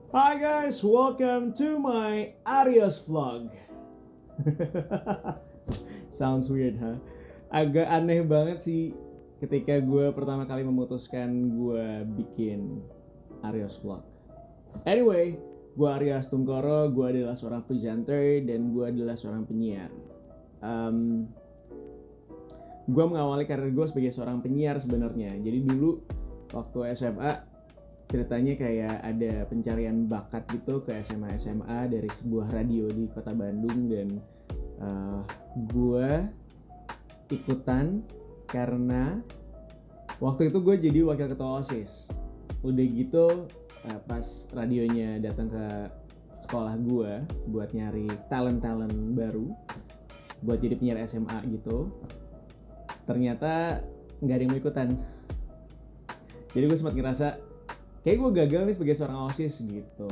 Hi guys, welcome to my Arios vlog. Sounds weird, huh? Agak aneh banget sih ketika gue pertama kali memutuskan gue bikin Arios vlog. Anyway, gue Arias Tungkoro, gue adalah seorang presenter dan gue adalah seorang penyiar. Gue mengawali karir gue sebagai seorang penyiar sebenarnya. Jadi dulu waktu SMA ceritanya kayak ada pencarian bakat gitu ke SMA dari sebuah radio di kota Bandung dan gue ikutan karena waktu itu gue jadi wakil ketua OSIS. Udah gitu pas radionya datang ke sekolah gue buat nyari talent baru buat jadi penyiar SMA gitu, ternyata nggak ada yang mau ikutan. Jadi gue sempat ngerasa kayak gue gagal nih sebagai seorang OSIS gitu.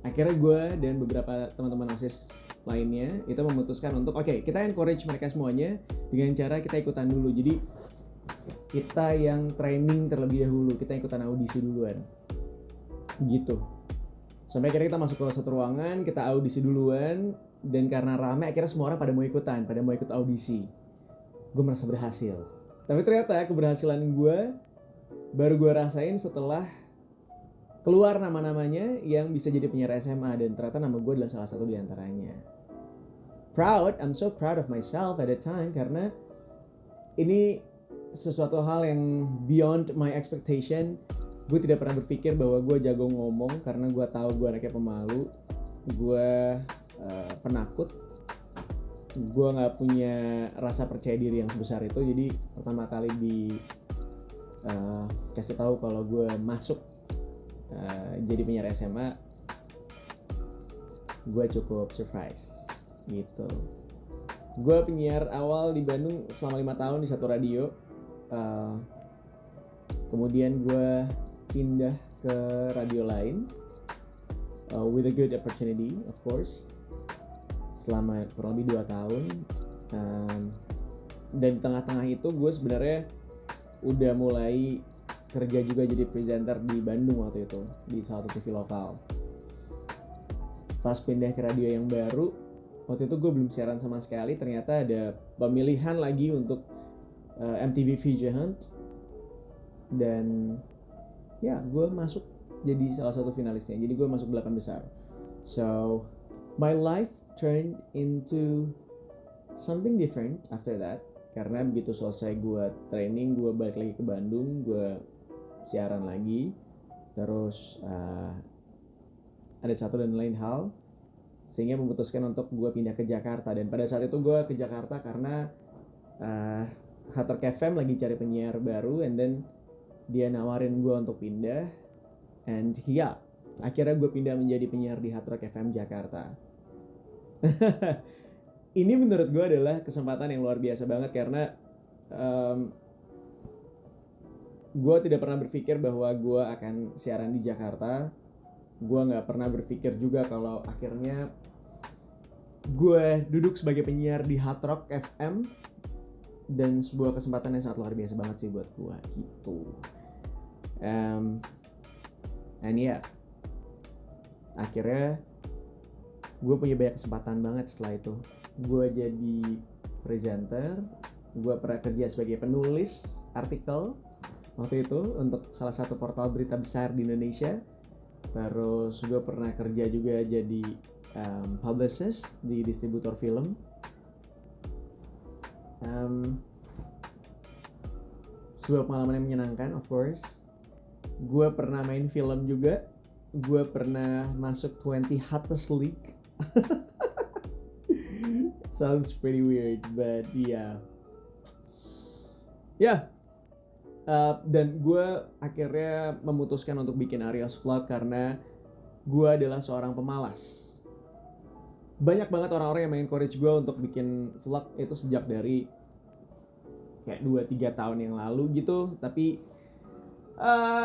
Akhirnya gue dan beberapa teman-teman OSIS lainnya itu memutuskan untuk oke, kita encourage mereka semuanya dengan cara kita ikutan dulu. Jadi kita yang training terlebih dahulu, kita ikutan audisi duluan gitu. Sampai akhirnya kita masuk ke satu ruangan, kita audisi duluan, dan karena rame akhirnya semua orang pada mau ikutan, pada mau ikut audisi. Gue merasa berhasil. Tapi ternyata keberhasilan gue baru gue rasain setelah keluar nama-namanya yang bisa jadi penyiar SMA, dan ternyata nama gue adalah salah satu di antaranya. I'm so proud of myself at that time karena ini sesuatu hal yang beyond my expectation. Gue tidak pernah berpikir bahwa gue jago ngomong karena gue tahu gue anaknya pemalu, gue penakut, gue nggak punya rasa percaya diri yang sebesar itu. Jadi pertama kali kasih tahu kalau gue masuk jadi penyiar SMA, gue cukup surprise gitu. Gue penyiar awal di Bandung selama 5 tahun di satu radio, kemudian gue pindah ke radio lain with a good opportunity of course selama kurang lebih 2 tahun, dan di tengah-tengah itu gue sebenarnya udah mulai kerja juga jadi presenter di Bandung waktu itu di salah satu TV lokal. Pas pindah ke radio yang baru, waktu itu gue belum siaran sama sekali. Ternyata ada pemilihan lagi untuk MTV VJ Hunt, dan ya gue masuk jadi salah satu finalisnya. Jadi gue masuk 8 besar. So my life turned into something different after that, karena begitu selesai gue training, gue balik lagi ke Bandung, gue siaran lagi, terus ada satu dan lain hal sehingga memutuskan untuk gue pindah ke Jakarta. Dan pada saat itu gue ke Jakarta karena Hard Rock FM lagi cari penyiar baru, and then dia nawarin gue untuk pindah, and yeah, akhirnya gue pindah menjadi penyiar di Hard Rock FM Jakarta. Ini menurut gue adalah kesempatan yang luar biasa banget karena gue tidak pernah berpikir bahwa gue akan siaran di Jakarta. Gue gak pernah berpikir juga kalau akhirnya gue duduk sebagai penyiar di Hard Rock FM, dan sebuah kesempatan yang sangat luar biasa banget sih buat gue gitu. And yeah, akhirnya gue punya banyak kesempatan banget setelah itu. Gue jadi presenter, gue pernah kerja sebagai penulis artikel waktu itu untuk salah satu portal berita besar di Indonesia. Terus gue pernah kerja juga jadi publicist di distributor film. Sebuah pengalaman yang menyenangkan, of course. Gue pernah main film juga. Gue pernah masuk 20 Hottest League. Sounds pretty weird, but yeah. Dan gue akhirnya memutuskan untuk bikin Arios Vlog karena gue adalah seorang pemalas. Banyak banget orang-orang yang mengencourage gue untuk bikin vlog itu sejak dari kayak 2-3 tahun yang lalu gitu. Tapi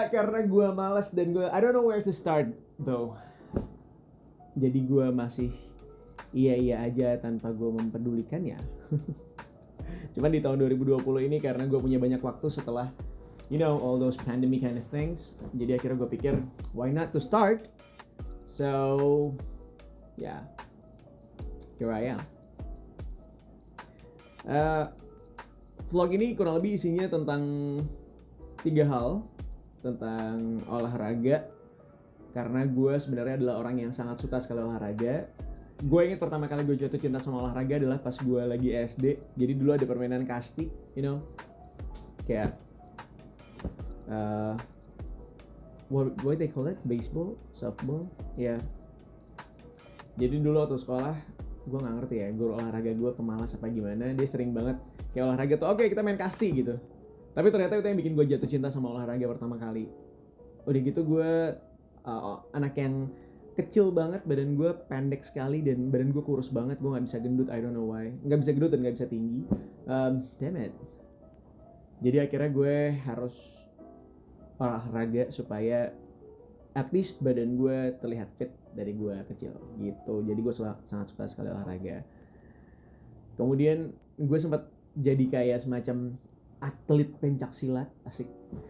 karena gue malas dan gue I don't know where to start though. Jadi gue masih iya aja tanpa gue mempedulikannya. Cuman di tahun 2020 ini karena gue punya banyak waktu setelah all those pandemic kind of things, jadi akhirnya gue pikir why not to start So yeah, here I am. Vlog ini kurang lebih isinya tentang 3 hal. Tentang olahraga, karena gue sebenarnya adalah orang yang sangat suka sekali olahraga. Gue ingat pertama kali gue jatuh cinta sama olahraga adalah pas gue lagi SD. Jadi dulu ada permainan kasti, kayak what they call it, baseball, softball, ya. Yeah. Jadi dulu waktu sekolah gue nggak ngerti ya, guru olahraga gue pemalas apa gimana, dia sering banget kayak olahraga tuh oke, kita main kasti gitu. Tapi ternyata itu yang bikin gue jatuh cinta sama olahraga pertama kali. Udah gitu gue anak yang kecil banget, badan gue pendek sekali dan badan gue kurus banget, gue nggak bisa gendut, I don't know why, nggak bisa gendut dan nggak bisa tinggi. Damn it. Jadi akhirnya gue harus olahraga supaya at least badan gue terlihat fit dari gue kecil gitu. Jadi gue sangat suka sekali olahraga. Kemudian gue sempat jadi kayak semacam atlet pencak silat, asik.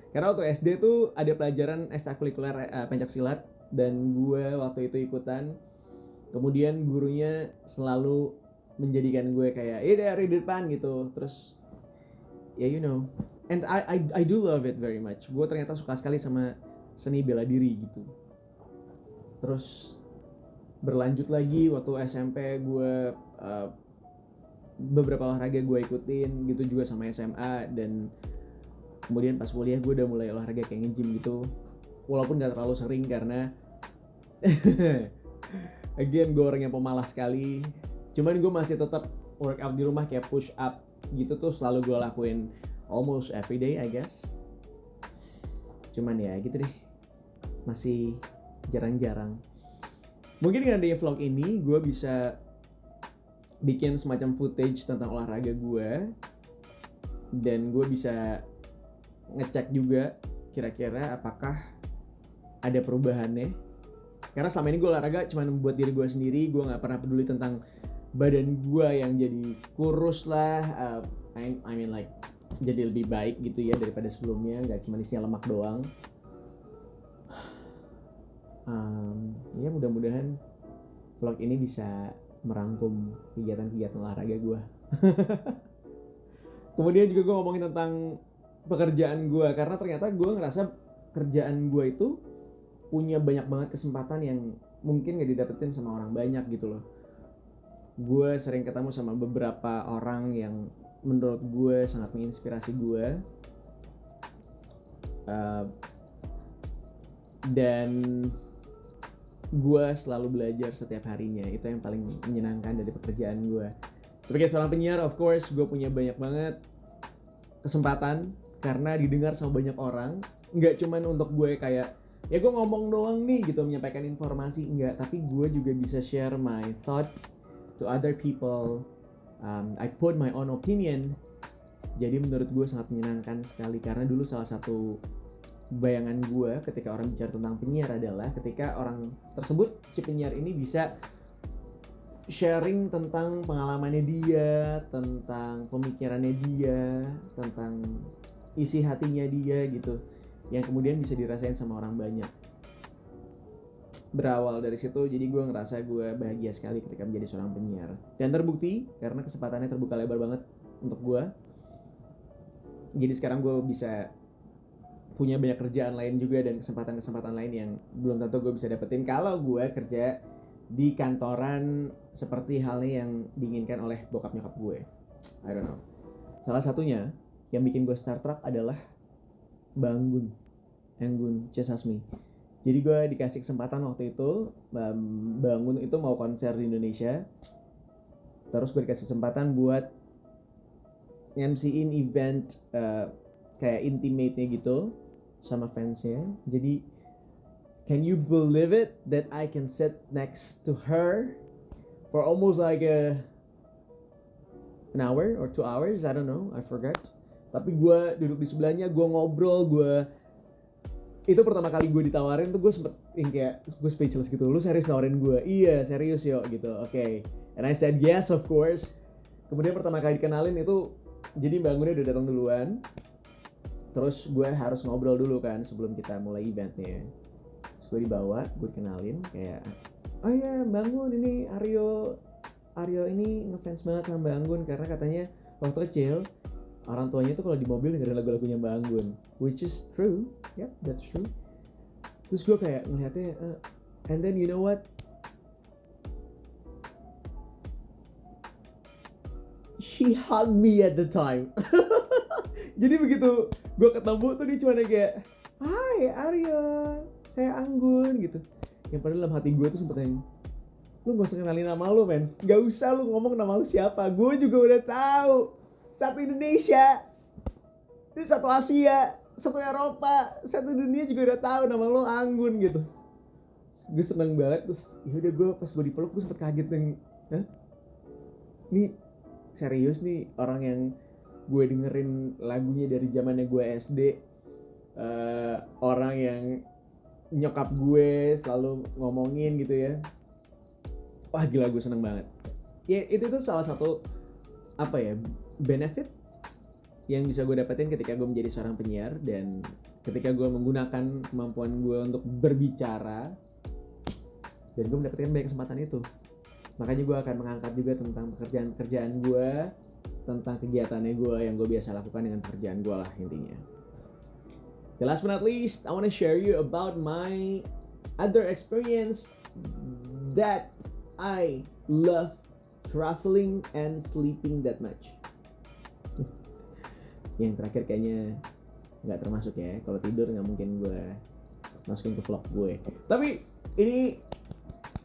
Karena waktu SD tuh ada pelajaran ekstrakurikuler pencak silat dan gue waktu itu ikutan. Kemudian gurunya selalu menjadikan gue kayak dari depan gitu. Terus ya and I do love it very much. Gue ternyata suka sekali sama seni bela diri gitu. Terus berlanjut lagi waktu SMP gue beberapa olahraga gue ikutin gitu juga sama SMA, dan kemudian pas kuliah gue udah mulai olahraga kayak nge-gym gitu, walaupun gak terlalu sering karena again gue orang yang pemalas sekali. Cuman gue masih tetap workout di rumah kayak push up gitu tuh selalu gue lakuin almost every day I guess. Cuman ya gitu deh, masih jarang-jarang. Mungkin dengan adanya vlog ini gue bisa bikin semacam footage tentang olahraga gue, dan gue bisa ngecek juga kira-kira apakah ada perubahannya. Karena selama ini gue olahraga cuma buat diri gue sendiri, gue nggak pernah peduli tentang badan gue yang jadi kurus lah, I mean like jadi lebih baik gitu ya daripada sebelumnya, nggak cuma isinya lemak doang. Ya mudah-mudahan vlog ini bisa merangkum kegiatan-kegiatan olahraga gue. Kemudian juga gue ngomongin tentang pekerjaan gue, karena ternyata gue ngerasa kerjaan gue itu punya banyak banget kesempatan yang mungkin gak didapetin sama orang banyak gitu loh. Gue sering ketemu sama beberapa orang yang menurut gue sangat menginspirasi gue, dan gue selalu belajar setiap harinya. Itu yang paling menyenangkan dari pekerjaan gue. Sebagai seorang penyiar, of course, gue punya banyak banget kesempatan karena didengar sama banyak orang. Nggak cuman untuk gue kayak, ya gue ngomong doang nih gitu, menyampaikan informasi. Enggak, tapi gue juga bisa share my thought to other people. I put my own opinion. Jadi menurut gue sangat menyenangkan sekali, karena dulu salah satu bayangan gue ketika orang bicara tentang penyiar adalah ketika orang tersebut, si penyiar ini bisa sharing tentang pengalamannya dia, tentang pemikirannya dia, tentang isi hatinya dia gitu, yang kemudian bisa dirasain sama orang banyak. Berawal dari situ, jadi gue ngerasa gue bahagia sekali ketika menjadi seorang penyiar. Dan terbukti karena kesempatannya terbuka lebar banget untuk gue. Jadi sekarang gue bisa punya banyak kerjaan lain juga dan kesempatan-kesempatan lain yang belum tentu gue bisa dapetin kalau gue kerja di kantoran seperti halnya yang diinginkan oleh bokap nyokap gue. I don't know. Salah satunya yang bikin gue Star Trek adalah Anggun C. Sasmi. Jadi gue dikasih kesempatan waktu itu, Anggun itu mau konser di Indonesia. Terus gue dikasih kesempatan buat MC-in event kayak intimate-nya gitu sama fansnya. Jadi can you believe it that I can sit next to her for almost like an hour or 2 hours, I don't know, I forgot. Tapi gue duduk di sebelahnya, gue ngobrol, itu pertama kali gue ditawarin tuh gue sempet kayak gue speechless gitu. Lu serius nawarin gue? Iya serius yo gitu. Okay. And I said yes of course. Kemudian pertama kali dikenalin itu, jadi Mbak Anggunnya udah datang duluan. Terus gue harus ngobrol dulu kan sebelum kita mulai eventnya. Terus gue dibawa, gue kenalin kayak, oh ya Bang Gun, ini Aryo ini ngefans banget sama Bang Gun karena katanya waktu kecil orang tuanya tuh kalau di mobil dengerin lagu-lagunya Bang Gun, which is true, yep, that's true. Terus gue kayak ngeliatnya, and then you know what? She hugged me at the time. Jadi begitu gue ketemu tuh dia cuma kayak, hai Aryo, saya Anggun gitu. Yang padahal dalam hati gue tuh sempet yang, lu gak usah kenalin nama lu men, gak usah lu ngomong nama lu siapa, gue juga udah tahu. Satu Indonesia, ini satu Asia, satu Eropa, satu dunia juga udah tahu nama lu Anggun gitu. Gue seneng banget. Terus yaudah gue pas gue dipeluk gue sempet kaget yang, hah? Nih serius nih orang yang gue dengerin lagunya dari zamannya gue SD, orang yang nyokap gue selalu ngomongin gitu ya. Wah gila, gue seneng banget. Ya itu tuh salah satu apa ya, benefit yang bisa gue dapetin ketika gue menjadi seorang penyiar dan ketika gue menggunakan kemampuan gue untuk berbicara dan gue mendapatkan banyak kesempatan itu. Makanya gue akan mengangkat juga tentang pekerjaan gue, tentang kegiatannya gue yang gue biasa lakukan dengan pekerjaan gue lah intinya. The last but not least, I want to share you about my other experience that I love traveling and sleeping that much. Yang terakhir kayaknya nggak termasuk ya, kalau tidur nggak mungkin gue masukin ke vlog gue. Tapi ini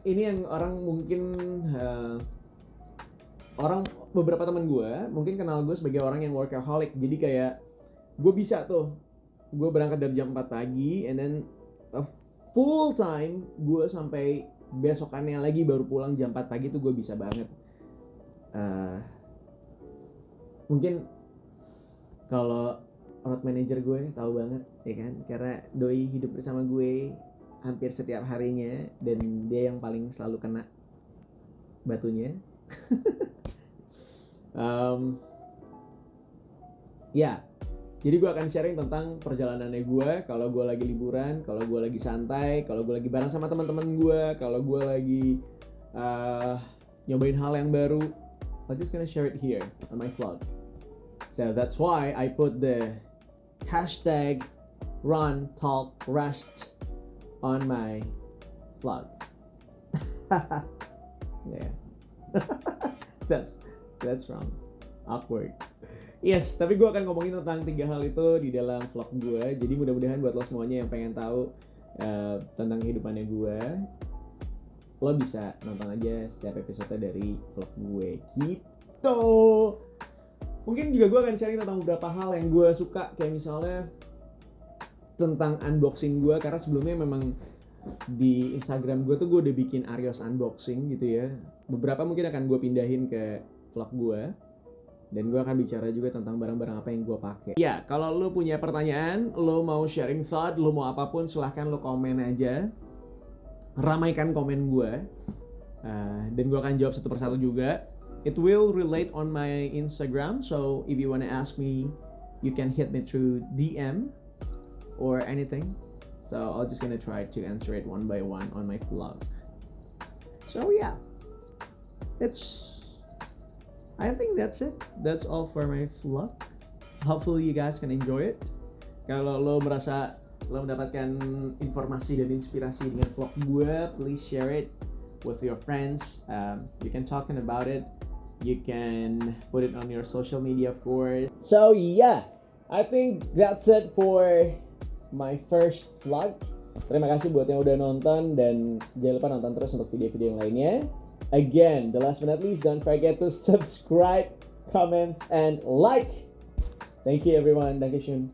yang orang mungkin beberapa teman gue mungkin kenal gue sebagai orang yang workaholic. Jadi kayak gue bisa tuh, gue berangkat dari jam 4 pagi and then full time gue sampai besokannya lagi baru pulang jam 4 pagi tuh gue bisa banget. Mungkin kalau road manager gue tahu banget ya kan, karena doi hidup bersama gue hampir setiap harinya dan dia yang paling selalu kena batunya. Ya, jadi gue akan sharing tentang perjalanannya gue kalau gue lagi liburan, kalau gue lagi santai, kalau gue lagi bareng sama teman-teman gue, kalau gue lagi nyobain hal yang baru. I'm just gonna share it here on my vlog. So that's why I put the hashtag Run Talk Rest on my vlog. Yeah. That's wrong. Awkward. Yes, tapi gue akan ngomongin tentang 3 hal itu di dalam vlog gue. Jadi mudah-mudahan buat lo semuanya yang pengen tahu tentang kehidupannya gue, lo bisa nonton aja setiap episode dari vlog gue gitu. Mungkin juga gue akan sharing tentang beberapa hal yang gue suka, kayak misalnya tentang unboxing gue, karena sebelumnya memang di Instagram gue tuh gue udah bikin Aryos unboxing gitu ya. Beberapa mungkin akan gue pindahin ke vlog gue, dan gue akan bicara juga tentang barang-barang apa yang gue pakai. Ya, kalau lo punya pertanyaan, lo mau sharing thought, lo mau apapun, silahkan lo komen aja. Ramaikan komen gue, dan gue akan jawab satu persatu juga. It will relate on my Instagram, so if you wanna ask me, you can hit me through DM or anything. So I'll just gonna try to answer it one by one on my vlog. So yeah, I think that's it. That's all for my vlog. Hopefully you guys can enjoy it. Kalau lo merasa lo mendapatkan informasi dan inspirasi dengan vlog gue, please share it with your friends. You can talk about it. You can put it on your social media, of course. So yeah, I think that's it for my first vlog. Terima kasih buat yang udah nonton, dan jangan lupa nonton terus untuk video-video yang lainnya. Again, the last but not least, don't forget to subscribe, comment, and like. Thank you everyone. Dankeschön.